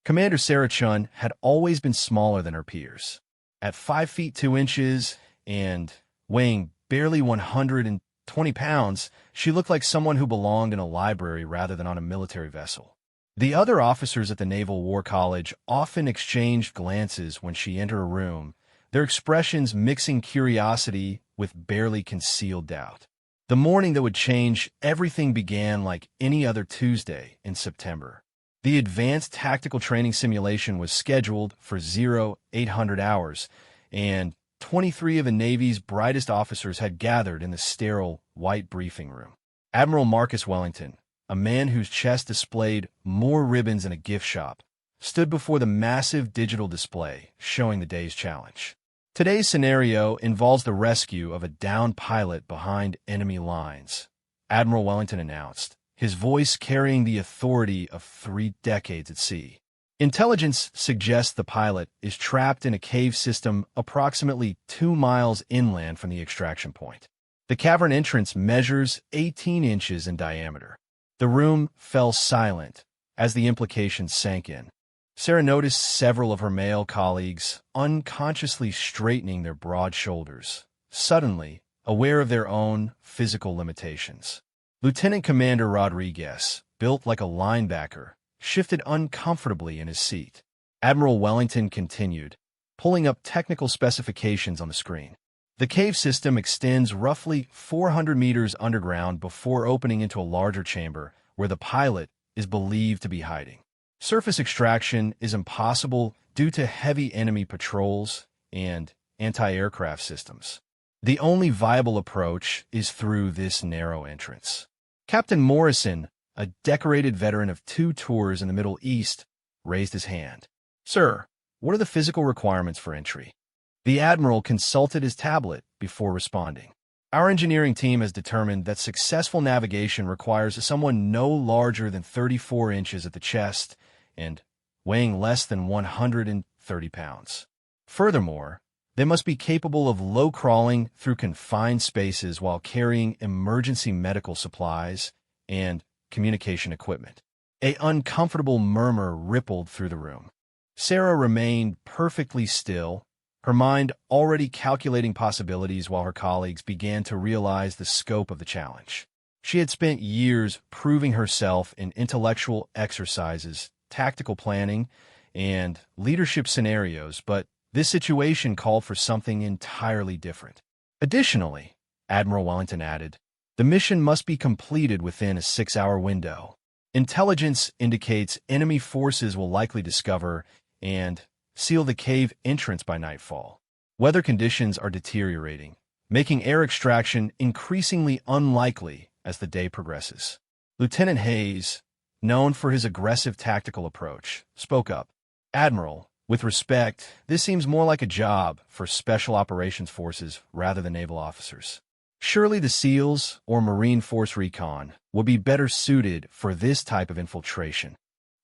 Commander Sarah Chun had always been smaller than her peers. At 5 feet 2 inches and weighing barely 120 pounds, she looked like someone who belonged in a library rather than on a military vessel. The other officers at the Naval War College often exchanged glances when she entered a room, their expressions mixing curiosity with barely concealed doubt. The morning that would change everything began like any other Tuesday in September. The Advanced Tactical Training Simulation was scheduled for 0800 hours, and 23 of the Navy's brightest officers had gathered in the sterile, white briefing room. Admiral Marcus Wellington, a man whose chest displayed more ribbons than a gift shop, stood before the massive digital display showing the day's challenge. Today's scenario involves the rescue of a downed pilot behind enemy lines, Admiral Wellington announced, his voice carrying the authority of 3 decades at sea. Intelligence suggests the pilot is trapped in a cave system approximately 2 miles inland from the extraction point. The cavern entrance measures 18 inches in diameter. The room fell silent as the implications sank in. Sarah noticed several of her male colleagues unconsciously straightening their broad shoulders, suddenly aware of their own physical limitations. Lieutenant Commander Rodriguez, built like a linebacker, shifted uncomfortably in his seat. Admiral Wellington continued, pulling up technical specifications on the screen. The cave system extends roughly 400 meters underground before opening into a larger chamber where the pilot is believed to be hiding. Surface extraction is impossible due to heavy enemy patrols and anti-aircraft systems. The only viable approach is through this narrow entrance. Captain Morrison, a decorated veteran of 2 tours in the Middle East, raised his hand. "Sir, what are the physical requirements for entry?" The Admiral consulted his tablet before responding. "Our engineering team has determined that successful navigation requires someone no larger than 34 inches at the chest and weighing less than 130 pounds. Furthermore, they must be capable of low crawling through confined spaces while carrying emergency medical supplies and communication equipment." An uncomfortable murmur rippled through the room. Sarah remained perfectly still, her mind already calculating possibilities while her colleagues began to realize the scope of the challenge. She had spent years proving herself in intellectual exercises, tactical planning, and leadership scenarios, but this situation called for something entirely different. Additionally, Admiral Wellington added, the mission must be completed within a 6-hour window. Intelligence indicates enemy forces will likely discover and seal the cave entrance by nightfall. Weather conditions are deteriorating, making air extraction increasingly unlikely as the day progresses. Lieutenant Hayes, known for his aggressive tactical approach, spoke up. "Admiral, with respect, this seems more like a job for Special Operations Forces rather than naval officers. Surely the SEALs or Marine Force Recon would be better suited for this type of infiltration."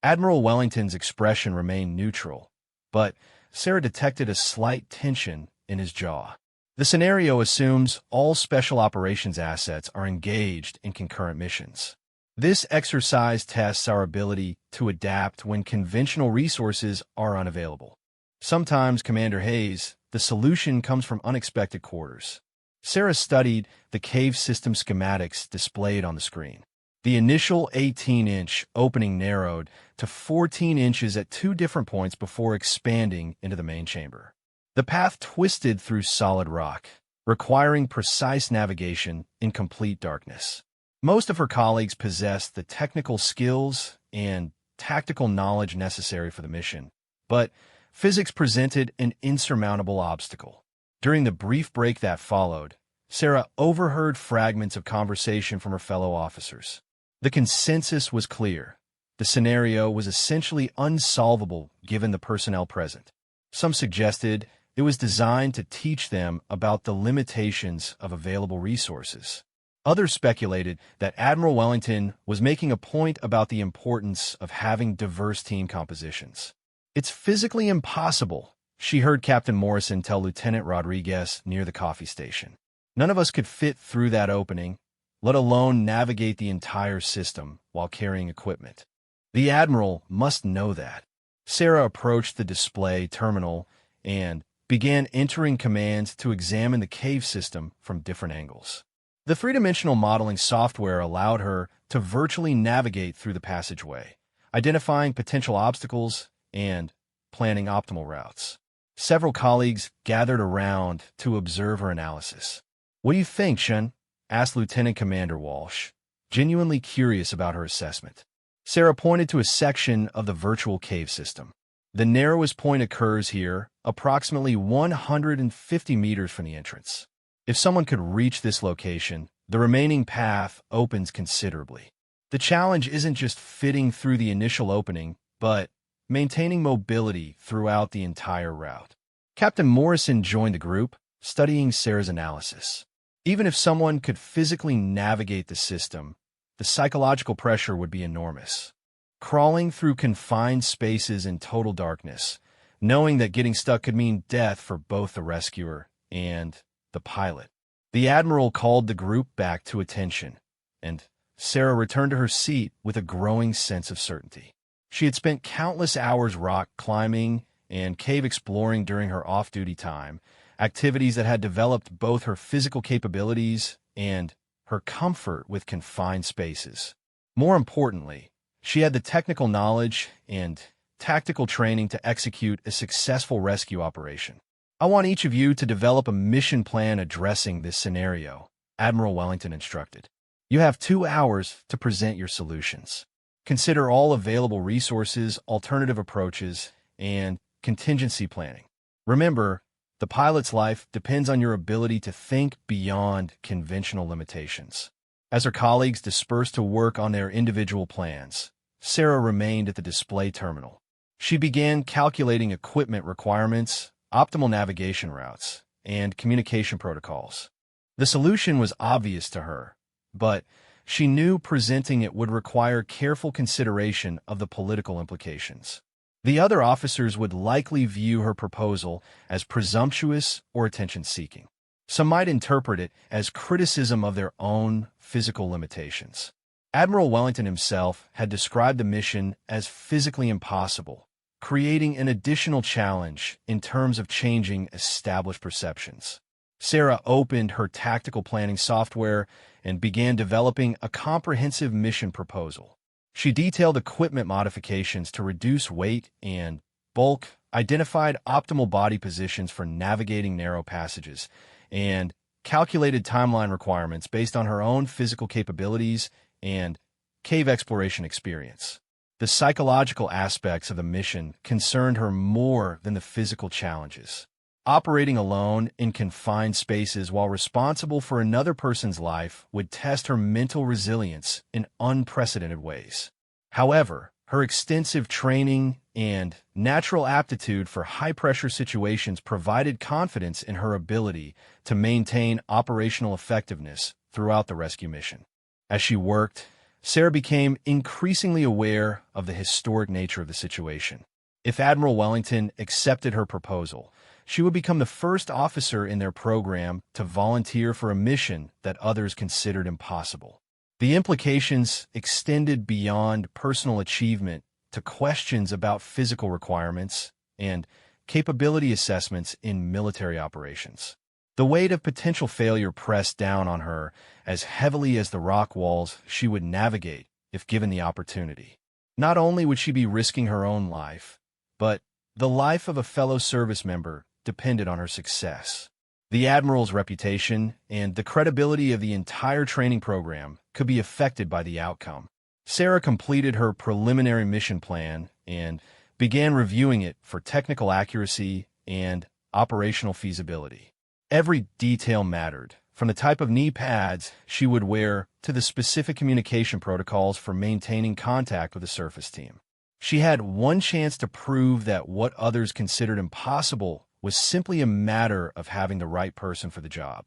Admiral Wellington's expression remained neutral, but Sarah detected a slight tension in his jaw. The scenario assumes all Special Operations assets are engaged in concurrent missions. This exercise tests our ability to adapt when conventional resources are unavailable. Sometimes, Commander Hayes, the solution comes from unexpected quarters. Sarah studied the cave system schematics displayed on the screen. The initial 18-inch opening narrowed to 14 inches at 2 different points before expanding into the main chamber. The path twisted through solid rock, requiring precise navigation in complete darkness. Most of her colleagues possessed the technical skills and tactical knowledge necessary for the mission, but physics presented an insurmountable obstacle. During the brief break that followed, Sarah overheard fragments of conversation from her fellow officers. The consensus was clear. The scenario was essentially unsolvable given the personnel present. Some suggested it was designed to teach them about the limitations of available resources. Others speculated that Admiral Wellington was making a point about the importance of having diverse team compositions. "It's physically impossible," she heard Captain Morrison tell Lieutenant Rodriguez near the coffee station. "None of us could fit through that opening, let alone navigate the entire system while carrying equipment." The Admiral must know that. Sarah approached the display terminal and began entering commands to examine the cave system from different angles. The three-dimensional modeling software allowed her to virtually navigate through the passageway, identifying potential obstacles and planning optimal routes. Several colleagues gathered around to observe her analysis. "What do you think, Shen?" asked Lieutenant Commander Walsh, genuinely curious about her assessment. Sarah pointed to a section of the virtual cave system. "The narrowest point occurs here, approximately 150 meters from the entrance. If someone could reach this location, the remaining path opens considerably. The challenge isn't just fitting through the initial opening, but maintaining mobility throughout the entire route." Captain Morrison joined the group, studying Sarah's analysis. Even if someone could physically navigate the system, the psychological pressure would be enormous. Crawling through confined spaces in total darkness, knowing that getting stuck could mean death for both the rescuer and the pilot. The Admiral called the group back to attention, and Sarah returned to her seat with a growing sense of certainty. She had spent countless hours rock climbing and cave exploring during her off-duty time, activities that had developed both her physical capabilities and her comfort with confined spaces. More importantly, she had the technical knowledge and tactical training to execute a successful rescue operation. "I want each of you to develop a mission plan addressing this scenario," Admiral Wellington instructed. "You have 2 hours to present your solutions. Consider all available resources, alternative approaches, and contingency planning. Remember, the pilot's life depends on your ability to think beyond conventional limitations." As her colleagues dispersed to work on their individual plans, Sarah remained at the display terminal. She began calculating equipment requirements, optimal navigation routes, and communication protocols. The solution was obvious to her, but she knew presenting it would require careful consideration of the political implications. The other officers would likely view her proposal as presumptuous or attention-seeking. Some might interpret it as criticism of their own physical limitations. Admiral Wellington himself had described the mission as physically impossible, creating an additional challenge in terms of changing established perceptions. Sarah opened her tactical planning software and began developing a comprehensive mission proposal. She detailed equipment modifications to reduce weight and bulk, identified optimal body positions for navigating narrow passages, and calculated timeline requirements based on her own physical capabilities and cave exploration experience. The psychological aspects of the mission concerned her more than the physical challenges. Operating alone in confined spaces while responsible for another person's life would test her mental resilience in unprecedented ways. However, her extensive training and natural aptitude for high-pressure situations provided confidence in her ability to maintain operational effectiveness throughout the rescue mission. As she worked, Sarah became increasingly aware of the historic nature of the situation. If Admiral Wellington accepted her proposal, she would become the first officer in their program to volunteer for a mission that others considered impossible. The implications extended beyond personal achievement to questions about physical requirements and capability assessments in military operations. The weight of potential failure pressed down on her as heavily as the rock walls she would navigate if given the opportunity. Not only would she be risking her own life, but the life of a fellow service member depended on her success. The Admiral's reputation and the credibility of the entire training program could be affected by the outcome. Sarah completed her preliminary mission plan and began reviewing it for technical accuracy and operational feasibility. Every detail mattered, from the type of knee pads she would wear to the specific communication protocols for maintaining contact with the surface team. She had one chance to prove that what others considered impossible was simply a matter of having the right person for the job.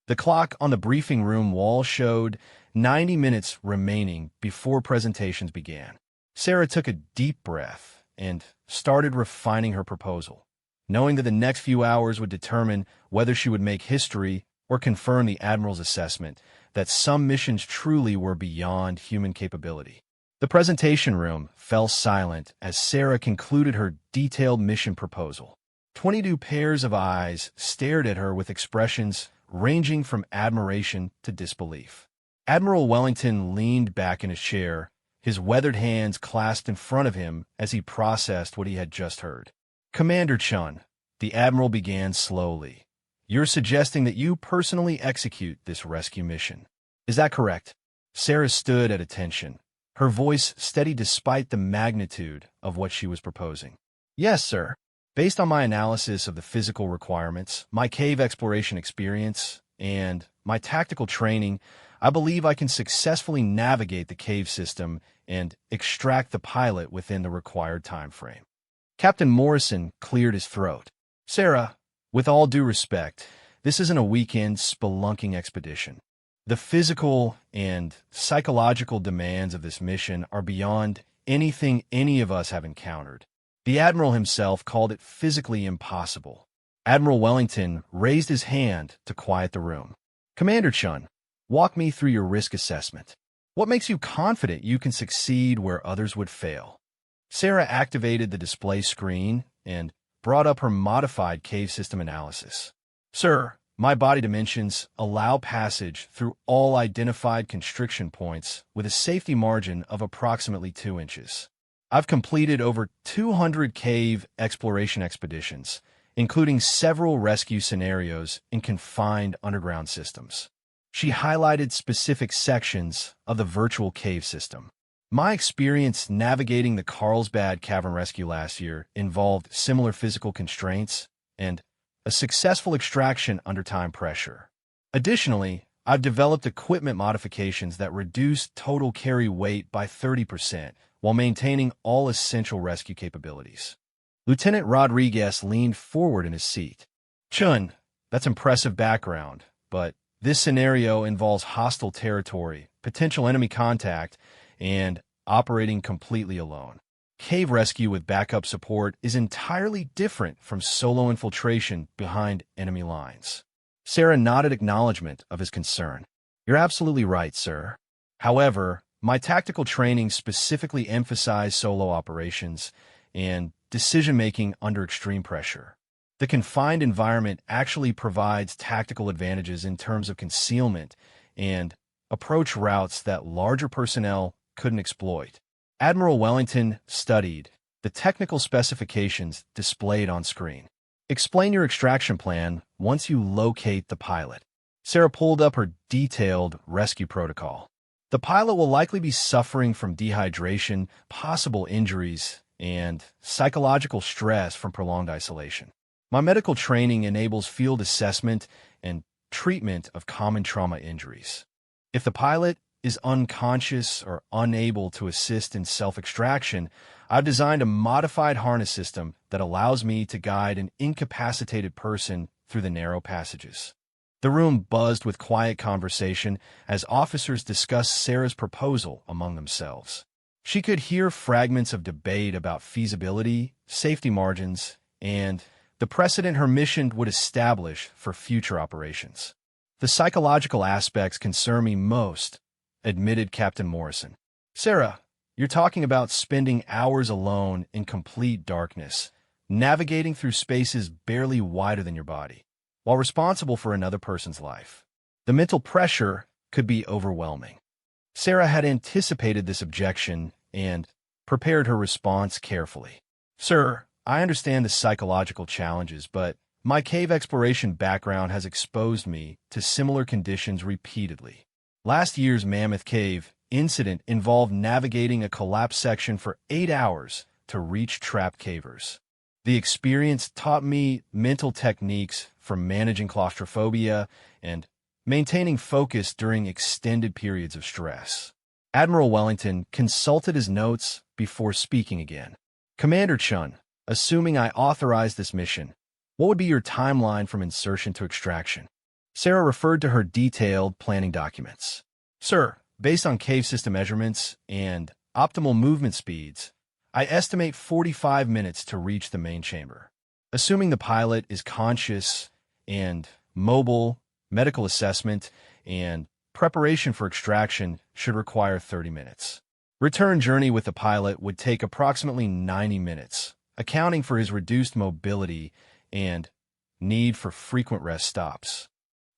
The clock on the briefing room wall showed 90 minutes remaining before presentations began. Sarah took a deep breath and started refining her proposal, knowing that the next few hours would determine whether she would make history or confirm the Admiral's assessment that some missions truly were beyond human capability. The The presentation room fell silent as Sarah concluded her detailed mission proposal. 22 pairs of eyes stared at her with expressions ranging from admiration to disbelief. Admiral Wellington leaned back in his chair, his weathered hands clasped in front of him as he processed what he had just heard. "Commander Chun," the Admiral began slowly, "you're suggesting that you personally execute this rescue mission. Is that correct?" Sarah stood at attention, her voice steady despite the magnitude of what she was proposing. "Yes, sir. Based on my analysis of the physical requirements, my cave exploration experience, and my tactical training, I believe I can successfully navigate the cave system and extract the pilot within the required time frame." Captain Morrison cleared his throat. "Sarah, with all due respect, this isn't a weekend spelunking expedition. The physical and psychological demands of this mission are beyond anything any of us have encountered." The Admiral himself called it physically impossible. Admiral Wellington raised his hand to quiet the room. "Commander Chun, walk me through your risk assessment. What makes you confident you can succeed where others would fail?" Sarah activated the display screen and brought up her modified cave system analysis. "Sir, my body dimensions allow passage through all identified constriction points with a safety margin of approximately 2 inches. I've completed over 200 cave exploration expeditions, including several rescue scenarios in confined underground systems." She highlighted specific sections of the virtual cave system. "My experience navigating the Carlsbad Cavern rescue last year involved similar physical constraints and a successful extraction under time pressure. Additionally, I've developed equipment modifications that reduce total carry weight by 30% while maintaining all essential rescue capabilities." Lieutenant Rodriguez leaned forward in his seat. "Chun, that's impressive background, but this scenario involves hostile territory, potential enemy contact, and operating completely alone. Cave rescue with backup support is entirely different from solo infiltration behind enemy lines." Sarah nodded acknowledgement of his concern. "You're absolutely right, sir. However, my tactical training specifically emphasized solo operations and decision-making under extreme pressure. The confined environment actually provides tactical advantages in terms of concealment and approach routes that larger personnel couldn't exploit." Admiral Wellington studied the technical specifications displayed on screen. "Explain your extraction plan once you locate the pilot." Sarah pulled up her detailed rescue protocol. "The pilot will likely be suffering from dehydration, possible injuries, and psychological stress from prolonged isolation. My medical training enables field assessment and treatment of common trauma injuries. If the pilot is unconscious or unable to assist in self-extraction, I've designed a modified harness system that allows me to guide an incapacitated person through the narrow passages." The room buzzed with quiet conversation as officers discussed Sarah's proposal among themselves. She could hear fragments of debate about feasibility, safety margins, and the precedent her mission would establish for future operations. "The psychological aspects concern me most," admitted Captain Morrison. "Sarah, you're talking about spending hours alone in complete darkness, navigating through spaces barely wider than your body, while responsible for another person's life. The mental pressure could be overwhelming." Sarah had anticipated this objection and prepared her response carefully. "Sir, I understand the psychological challenges, but my cave exploration background has exposed me to similar conditions repeatedly. Last year's Mammoth Cave incident involved navigating a collapsed section for 8 hours to reach trapped cavers. The experience taught me mental techniques for managing claustrophobia and maintaining focus during extended periods of stress." Admiral Wellington consulted his notes before speaking again. "Commander Chun, assuming I authorize this mission, what would be your timeline from insertion to extraction?" Sarah referred to her detailed planning documents. "Sir, based on cave system measurements and optimal movement speeds, I estimate 45 minutes to reach the main chamber. Assuming the pilot is conscious and mobile, medical assessment and preparation for extraction should require 30 minutes. Return journey with the pilot would take approximately 90 minutes, accounting for his reduced mobility and need for frequent rest stops.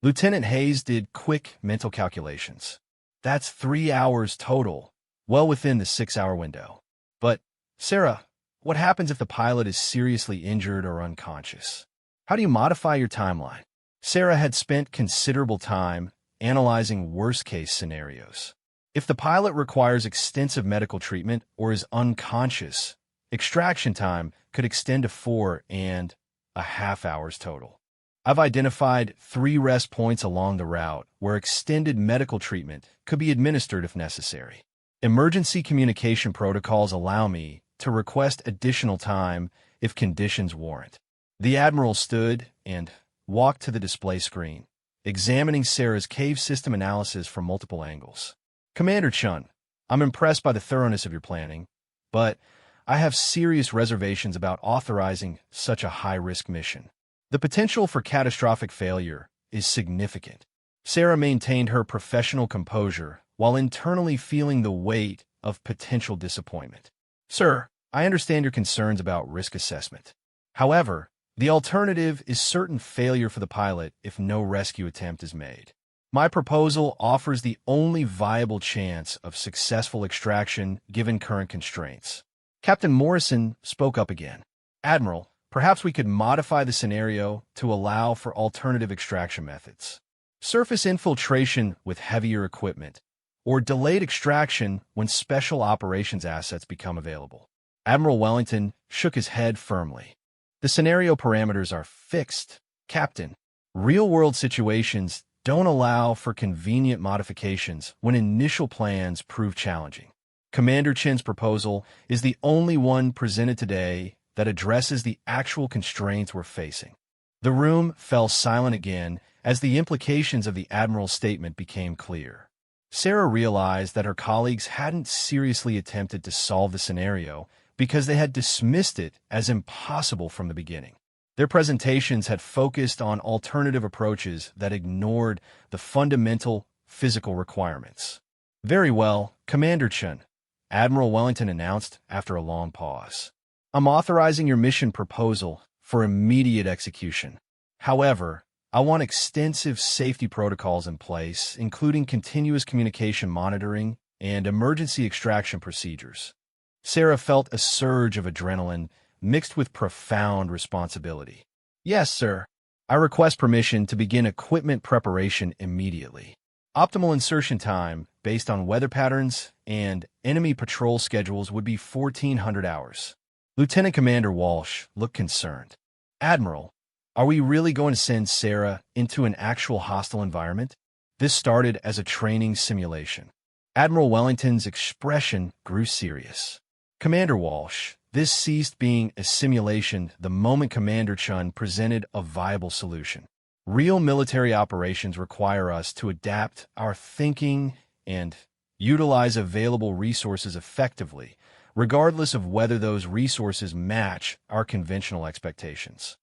Lieutenant Hayes did quick mental calculations. That's 3 hours total, well within the 6-hour window. But, Sarah, what happens if the pilot is seriously injured or unconscious? How do you modify your timeline? Sarah had spent considerable time analyzing worst-case scenarios. If the pilot requires extensive medical treatment or is unconscious, extraction time could extend to 4.5 hours total. I've identified 3 rest points along the route where extended medical treatment could be administered if necessary. Emergency communication protocols allow me to request additional time if conditions warrant. The Admiral stood and walked to the display screen, examining Sarah's cave system analysis from multiple angles. Commander Chun, I'm impressed by the thoroughness of your planning, but I have serious reservations about authorizing such a high-risk mission. The potential for catastrophic failure is significant. Sarah maintained her professional composure while internally feeling the weight of potential disappointment. Sir, I understand your concerns about risk assessment. However, the alternative is certain failure for the pilot if no rescue attempt is made. My proposal offers the only viable chance of successful extraction given current constraints. Captain Morrison spoke up again. Admiral, perhaps we could modify the scenario to allow for alternative extraction methods. Surface infiltration with heavier equipment, or delayed extraction when special operations assets become available. Admiral Wellington shook his head firmly. The scenario parameters are fixed, Captain. Real-world situations don't allow for convenient modifications when initial plans prove challenging. Commander Chin's proposal is the only one presented today that addresses the actual constraints we're facing. The room fell silent again as the implications of the Admiral's statement became clear. Sarah realized that her colleagues hadn't seriously attempted to solve the scenario because they had dismissed it as impossible from the beginning. Their presentations had focused on alternative approaches that ignored the fundamental physical requirements. Very well, Commander Chen, Admiral Wellington announced after a long pause. I'm authorizing your mission proposal for immediate execution. However, I want extensive safety protocols in place, including continuous communication monitoring and emergency extraction procedures. Sarah felt a surge of adrenaline mixed with profound responsibility. Yes, sir. I request permission to begin equipment preparation immediately. Optimal insertion time, based on weather patterns and enemy patrol schedules, would be 1,400 hours. Lieutenant Commander Walsh looked concerned. Admiral, are we really going to send Sarah into an actual hostile environment? This started as a training simulation. Admiral Wellington's expression grew serious. Commander Walsh, this ceased being a simulation the moment Commander Chun presented a viable solution. Real military operations require us to adapt our thinking and utilize available resources effectively, regardless of whether those resources match our conventional expectations.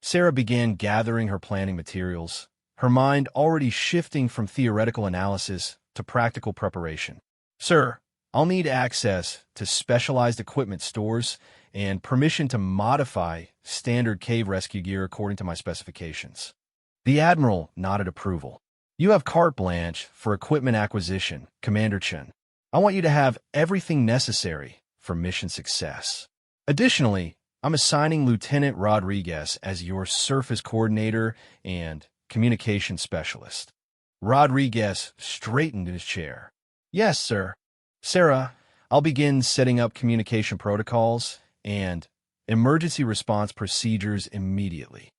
Sarah began gathering her planning materials, her mind already shifting from theoretical analysis to practical preparation. Sir, I'll need access to specialized equipment stores and permission to modify standard cave rescue gear according to my specifications. The Admiral nodded approval. You have carte blanche for equipment acquisition, Commander Chen. I want you to have everything necessary for mission success. Additionally, I'm assigning Lieutenant Rodriguez as your surface coordinator and communication specialist. Rodriguez straightened in his chair. Yes, sir. Sarah, I'll begin setting up communication protocols and emergency response procedures immediately.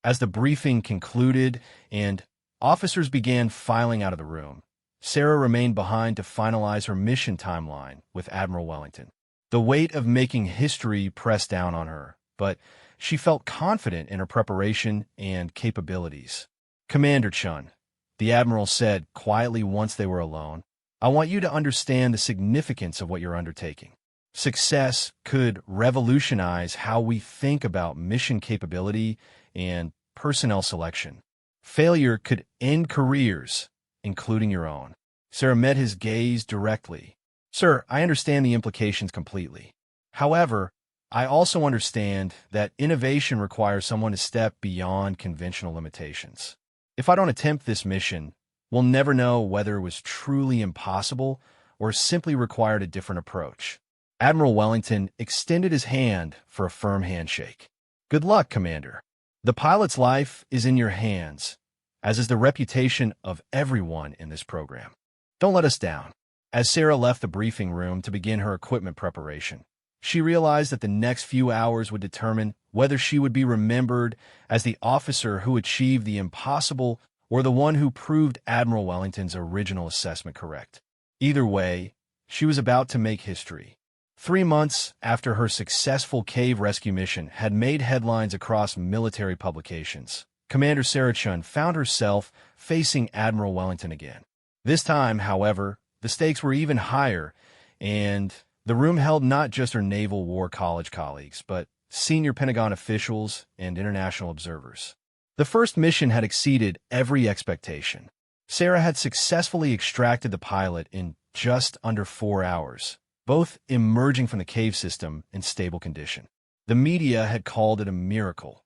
As the briefing concluded and officers began filing out of the room, Sarah remained behind to finalize her mission timeline with Admiral Wellington. The weight of making history pressed down on her, but she felt confident in her preparation and capabilities. Commander Chun, the Admiral said quietly once they were alone, I want you to understand the significance of what you're undertaking. Success could revolutionize how we think about mission capability and personnel selection. Failure could end careers, including your own. Sarah met his gaze directly. Sir, I understand the implications completely. However, I also understand that innovation requires someone to step beyond conventional limitations. If I don't attempt this mission, we'll never know whether it was truly impossible or simply required a different approach. Admiral Wellington extended his hand for a firm handshake. Good luck, Commander. The pilot's life is in your hands, as is the reputation of everyone in this program. Don't let us down. As Sarah left the briefing room to begin her equipment preparation, she realized that the next few hours would determine whether she would be remembered as the officer who achieved the impossible or the one who proved Admiral Wellington's original assessment correct. Either way, she was about to make history. 3 months after her successful cave rescue mission had made headlines across military publications, Commander Sarah Chun found herself facing Admiral Wellington again. This time, however, the stakes were even higher, and the room held not just her Naval War College colleagues, but senior Pentagon officials and international observers. The first mission had exceeded every expectation. Sarah had successfully extracted the pilot in just under 4 hours, both emerging from the cave system in stable condition. The media had called it a miracle.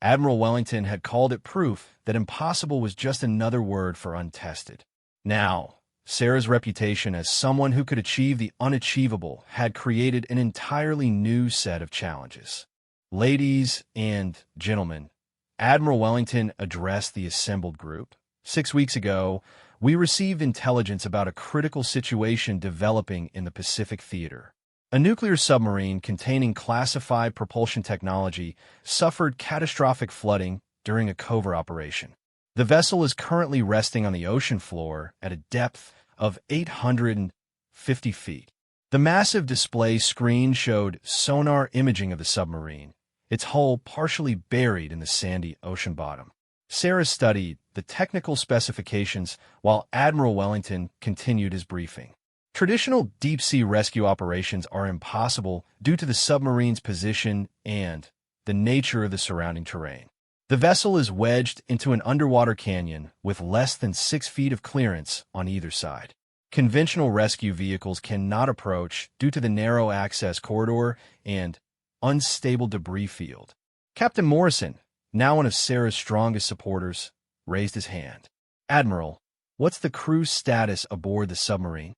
Admiral Wellington had called it proof that impossible was just another word for untested. Now, Sarah's reputation as someone who could achieve the unachievable had created an entirely new set of challenges. Ladies and gentlemen, Admiral Wellington addressed the assembled group. 6 weeks ago, we received intelligence about a critical situation developing in the Pacific Theater. A nuclear submarine containing classified propulsion technology suffered catastrophic flooding during a covert operation. The vessel is currently resting on the ocean floor at a depth of 850 feet. The massive display screen showed sonar imaging of the submarine, its hull partially buried in the sandy ocean bottom. Sarah studied the technical specifications while Admiral Wellington continued his briefing. Traditional deep-sea rescue operations are impossible due to the submarine's position and the nature of the surrounding terrain. The vessel is wedged into an underwater canyon with less than 6 feet of clearance on either side. Conventional rescue vehicles cannot approach due to the narrow access corridor and unstable debris field. Captain Morrison, now one of Sarah's strongest supporters, raised his hand. Admiral, what's the crew's status aboard the submarine?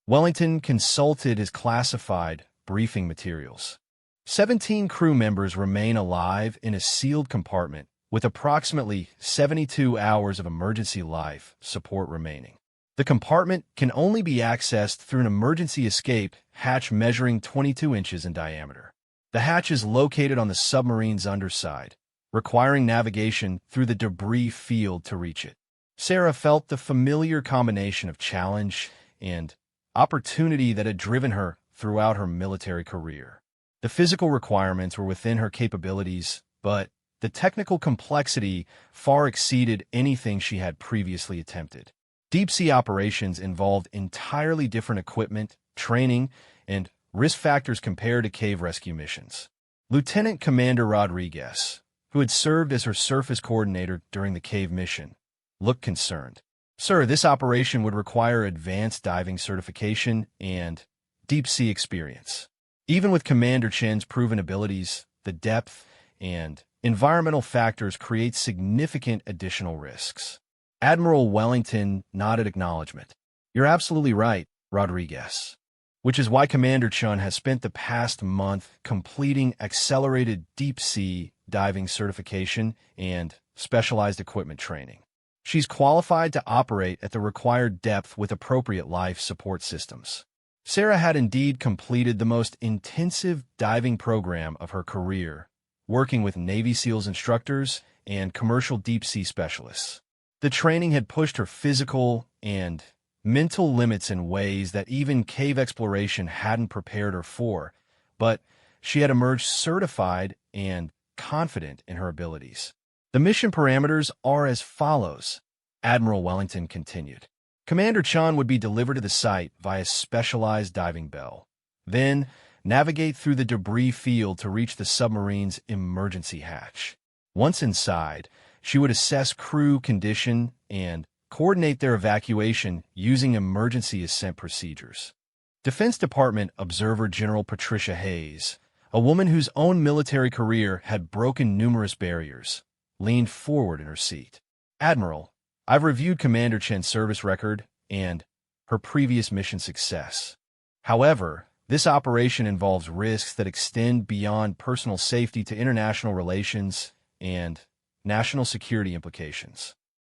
Wellington consulted his classified briefing materials. 17 crew members remain alive in a sealed compartment with approximately 72 hours of emergency life support remaining. The compartment can only be accessed through an emergency escape hatch measuring 22 inches in diameter. The hatch is located on the submarine's underside, requiring navigation through the debris field to reach it. Sarah felt the familiar combination of challenge and opportunity that had driven her throughout her military career. The physical requirements were within her capabilities, but the technical complexity far exceeded anything she had previously attempted. Deep-sea operations involved entirely different equipment, training, and risk factors compared to cave rescue missions. Lieutenant Commander Rodriguez, who had served as her surface coordinator during the cave mission, looked concerned. Sir, this operation would require advanced diving certification and deep-sea experience. Even with Commander Chen's proven abilities, the depth and environmental factors create significant additional risks. Admiral Wellington nodded acknowledgement. You're absolutely right, Rodriguez. Which is why Commander Chun has spent the past month completing accelerated deep-sea diving certification and specialized equipment training. She's qualified to operate at the required depth with appropriate life support systems. Sarah had indeed completed the most intensive diving program of her career, working with Navy SEALs instructors and commercial deep-sea specialists. The training had pushed her physical and mental limits in ways that even cave exploration hadn't prepared her for, but she had emerged certified and confident in her abilities. The mission parameters are as follows, Admiral Wellington continued. Commander Chun would be delivered to the site via specialized diving bell. Then, navigate through the debris field to reach the submarine's emergency hatch. Once inside, she would assess crew condition and coordinate their evacuation using emergency ascent procedures. Defense Department Observer General Patricia Hayes, a woman whose own military career had broken numerous barriers, leaned forward in her seat. Admiral, I've reviewed Commander Chen's service record and her previous mission success. However, this operation involves risks that extend beyond personal safety to international relations and national security implications.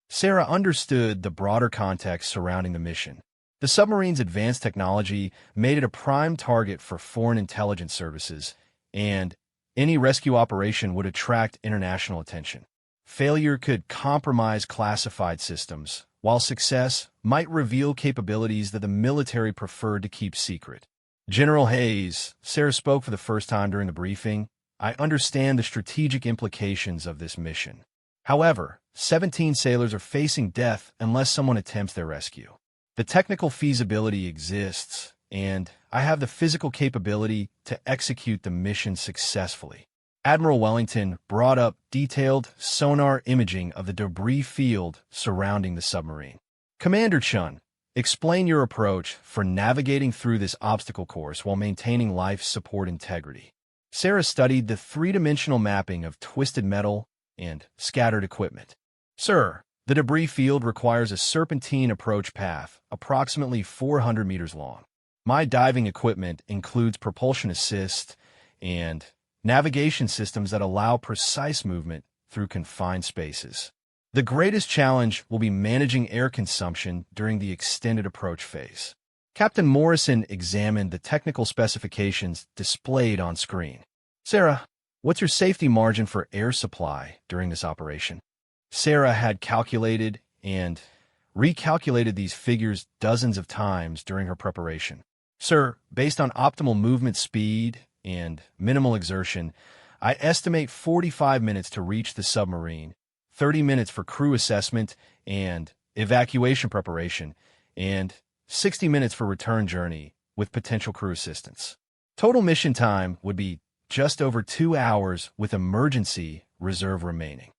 Sarah understood the broader context surrounding the mission. The submarine's advanced technology made it a prime target for foreign intelligence services, and any rescue operation would attract international attention. Failure could compromise classified systems, while success might reveal capabilities that the military preferred to keep secret. General Hayes, Sarah spoke for the first time during the briefing, I understand the strategic implications of this mission. However, 17 sailors are facing death unless someone attempts their rescue. The technical feasibility exists, and I have the physical capability to execute the mission successfully. Admiral Wellington brought up detailed sonar imaging of the debris field surrounding the submarine. Commander Chun, explain your approach for navigating through this obstacle course while maintaining life support integrity. Sarah studied the three-dimensional mapping of twisted metal and scattered equipment. Sir, the debris field requires a serpentine approach path, approximately 400 meters long. My diving equipment includes propulsion assist and navigation systems that allow precise movement through confined spaces. The greatest challenge will be managing air consumption during the extended approach phase. Captain Morrison examined the technical specifications displayed on screen. Sarah, what's your safety margin for air supply during this operation? Sarah had calculated and recalculated these figures dozens of times during her preparation. Sir, based on optimal movement speed and minimal exertion, I estimate 45 minutes to reach the submarine, 30 minutes for crew assessment and evacuation preparation, and 60 minutes for return journey with potential crew assistance. Total mission time would be just over 2 hours with emergency reserve remaining.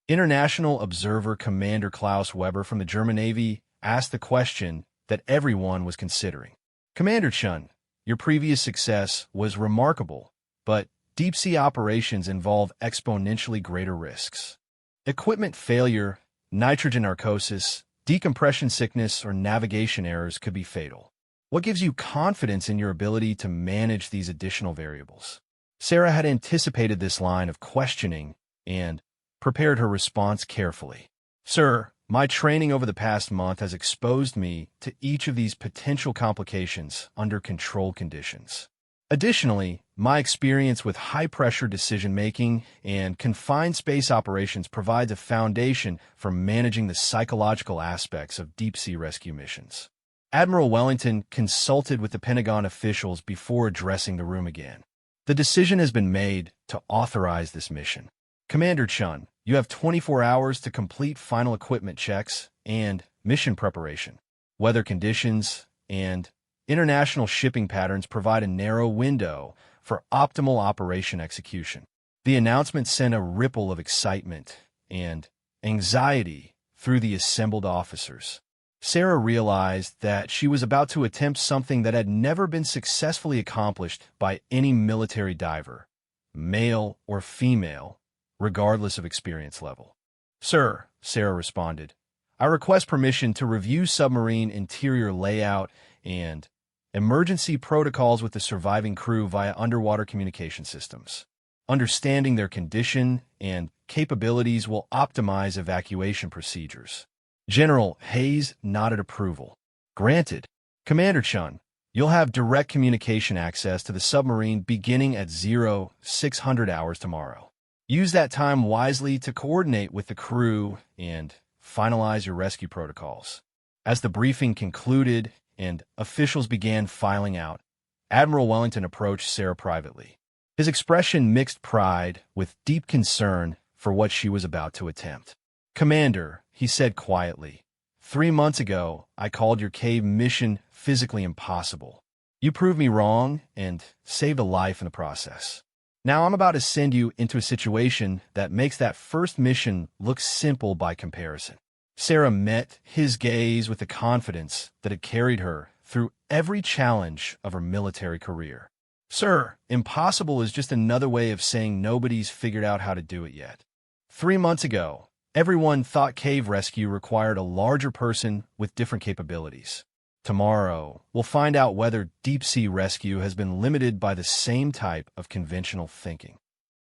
International Observer Commander Klaus Weber from the German Navy asked the question that everyone was considering. Commander Chun, your previous success was remarkable, but deep-sea operations involve exponentially greater risks. Equipment failure, nitrogen narcosis, decompression sickness, or navigation errors could be fatal. What gives you confidence in your ability to manage these additional variables? Sarah had anticipated this line of questioning and prepared her response carefully. Sir, my training over the past month has exposed me to each of these potential complications under controlled conditions. Additionally, my experience with high-pressure decision-making and confined space operations provides a foundation for managing the psychological aspects of deep-sea rescue missions. Admiral Wellington consulted with the Pentagon officials before addressing the room again. The decision has been made to authorize this mission. Commander Chun, you have 24 hours to complete final equipment checks and mission preparation. Weather conditions and international shipping patterns provide a narrow window for optimal operation execution. The announcement sent a ripple of excitement and anxiety through the assembled officers. Sarah realized that she was about to attempt something that had never been successfully accomplished by any military diver, male or female, regardless of experience level. Sir, Sarah responded, I request permission to review submarine interior layout and emergency protocols with the surviving crew via underwater communication systems. Understanding their condition and capabilities will optimize evacuation procedures. General Hayes nodded approval. Granted. Commander Chun, you'll have direct communication access to the submarine beginning at 0600 hours tomorrow. Use that time wisely to coordinate with the crew and finalize your rescue protocols. As the briefing concluded and officials began filing out, Admiral Wellington approached Sarah privately. His expression mixed pride with deep concern for what she was about to attempt. Commander, he said quietly, 3 months ago, I called your cave mission physically impossible. You proved me wrong and saved a life in the process. Now I'm about to send you into a situation that makes that first mission look simple by comparison. Sarah met his gaze with the confidence that had carried her through every challenge of her military career. Sir, impossible is just another way of saying nobody's figured out how to do it yet. 3 months ago, everyone thought cave rescue required a larger person with different capabilities. Tomorrow, we'll find out whether deep-sea rescue has been limited by the same type of conventional thinking.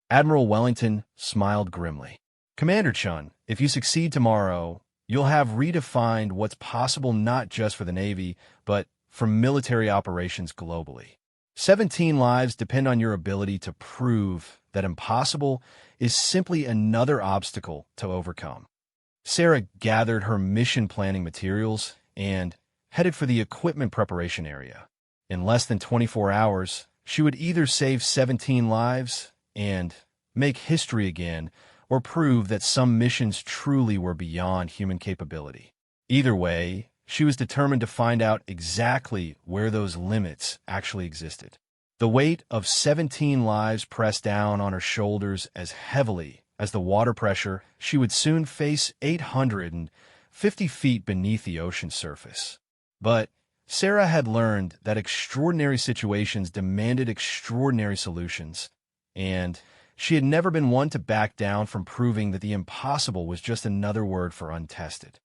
Admiral Wellington smiled grimly. Commander Chun, if you succeed tomorrow, you'll have redefined what's possible not just for the Navy, but for military operations globally. 17 lives depend on your ability to prove that impossible is simply another obstacle to overcome. Sarah gathered her mission planning materials and headed for the equipment preparation area. In less than 24 hours, she would either save 17 lives and make history again, or prove that some missions truly were beyond human capability. Either way, she was determined to find out exactly where those limits actually existed. The weight of 17 lives pressed down on her shoulders as heavily as the water pressure she would soon face 850 feet beneath the ocean surface. But Sarah had learned that extraordinary situations demanded extraordinary solutions, and she had never been one to back down from proving that the impossible was just another word for untested.